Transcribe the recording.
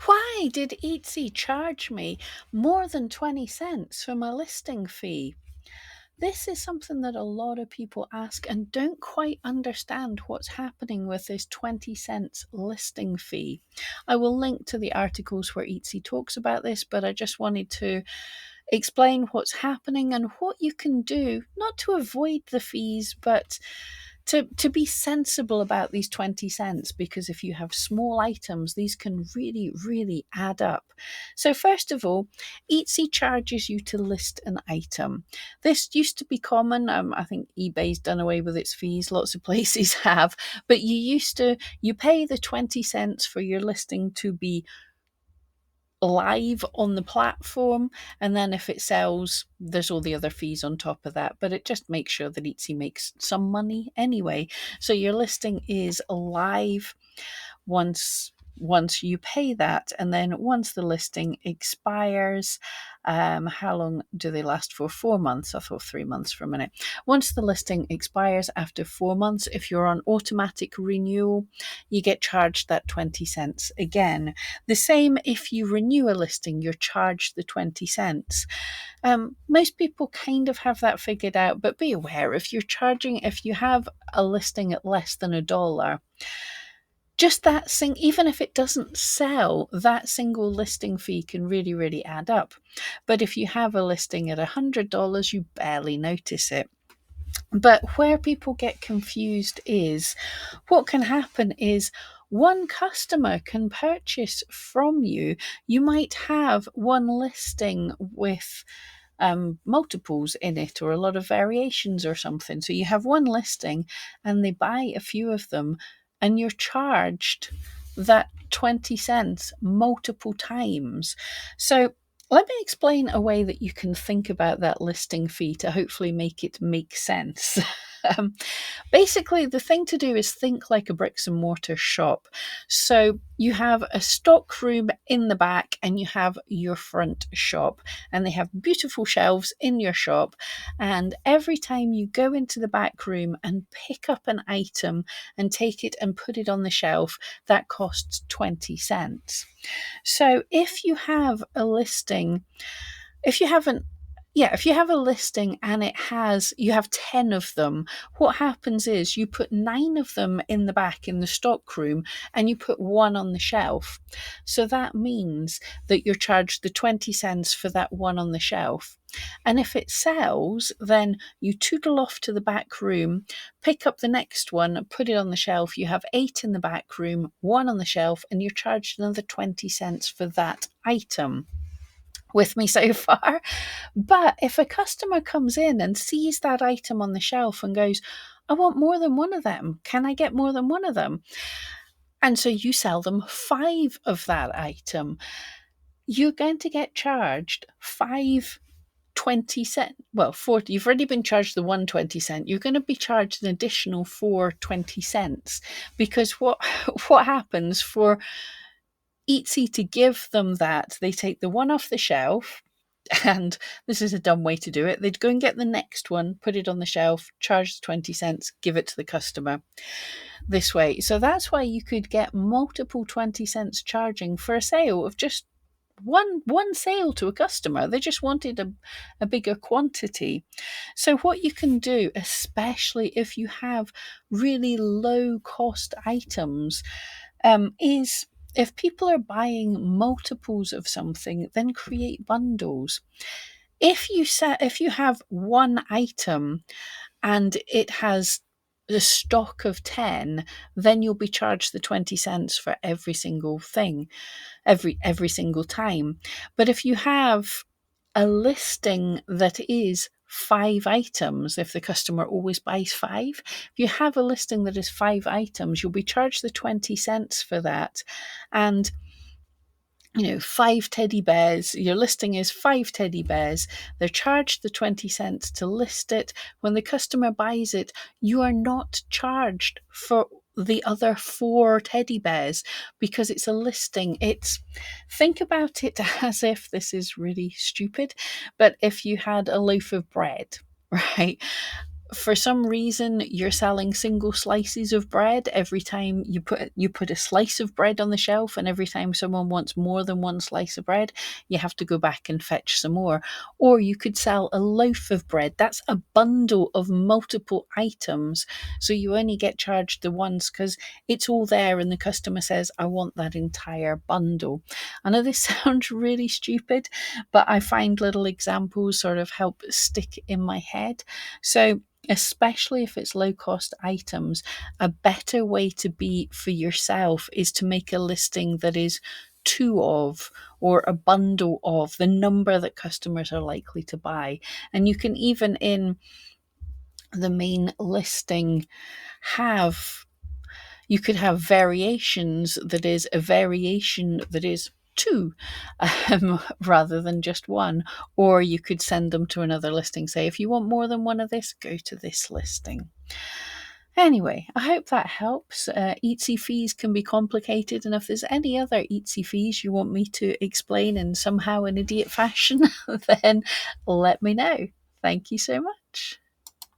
Why did Etsy charge me more than 20 cents for my listing fee? This is something that a lot of people ask and don't quite understand what's happening with this 20 cents listing fee. I will link to the articles where Etsy talks about this, but I just wanted to explain what's happening and what you can do, not to avoid the fees, but to be sensible about these 20 cents, because if you have small items, these can really, really add up. So first of all, Etsy charges you to list an item. This used to be common. I think eBay's done away with its fees. Lots of places have, but you pay the 20 cents for your listing to be live on the platform, and then if it sells, there's all the other fees on top of that, but it just makes sure that Etsy makes some money anyway. So your listing is live once you pay that, and then once the listing expires, how long do they last for? 4 months. I thought 3 months for a minute. Once the listing expires after 4 months, if you're on automatic renewal, you get charged that 20 cents again. The same if you renew a listing, you're charged the 20 cents. Most people kind of have that figured out, but be aware, if you have a listing at less than $1, just that even if it doesn't sell, that single listing fee can really, really add up. But if you have a listing at $100, you barely notice it. But where people get confused is what can happen is one customer can purchase from you. You might have one listing with multiples in it, or a lot of variations or something. So you have one listing and they buy a few of them, and you're charged that 20 cents multiple times. So let me explain a way that you can think about that listing fee to hopefully make it make sense. um, Basically, the thing to do is think like a bricks and mortar shop. So you have a stock room in the back and you have your front shop, and they have beautiful shelves in your shop. And every time you go into the back room and pick up an item and take it and put it on the shelf, that costs 20 cents. So if you have a listing, if you haven't if you have a listing and you have 10 of them, what happens is you put 9 of them in the back in the stock room and you put one on the shelf. So that means that you're charged the 20 cents for that one on the shelf. And if it sells, then you tootle off to the back room, pick up the next one, put it on the shelf. You have 8 in the back room, one on the shelf, and you're charged another 20 cents for that item. With me so far? But if a customer comes in and sees that item on the shelf and goes, I want more than one of them, can I get more than one of them? And so you sell them 5 of that item, you're going to get charged 5 20 cents. Well, 40. You've already been charged the 1 20 cent. You're going to be charged an additional 4 20 cents, because what happens for Etsy to give them that, they take the one off the shelf, and this is a dumb way to do it. They'd go and get the next one, put it on the shelf, charge 20 cents, give it to the customer this way. So that's why you could get multiple 20 cents charging for a sale of just one sale to a customer. They just wanted a bigger quantity. So what you can do, especially if you have really low cost items, is if people are buying multiples of something, then create bundles. If you have one item and it has the stock of 10, then you'll be charged the 20 cents for every single thing, every single time. But if you have a listing that is 5 items, if the customer always buys 5, if you have a listing that is 5 items, you'll be charged the 20 cents for that. And 5 teddy bears, your listing is 5 teddy bears, they're charged the 20 cents to list it. When the customer buys it, you are not charged for the other 4 teddy bears, because it's a listing. Think about it as if, this is really stupid, but if you had a loaf of bread, right? for some reason you're selling single slices of bread every time you put a slice of bread on the shelf, and every time someone wants more than one slice of bread, you have to go back and fetch some more. Or you could sell a loaf of bread. That's a bundle of multiple items, so you only get charged the once because it's all there and the customer says, I want that entire bundle. I know this sounds really stupid, but I find little examples sort of help stick in my head. So especially if it's low cost items, a better way to be for yourself is to make a listing that is two of, or a bundle of, the number that customers are likely to buy. And you can even in the main listing have, you could have variations, that is a variation that is two, rather than just one. Or you could send them to another listing, say if you want more than one of this, go to this listing. Anyway, I hope that helps. Etsy fees can be complicated, and if there's any other Etsy fees you want me to explain in somehow an idiot fashion, then let me know. Thank you so much.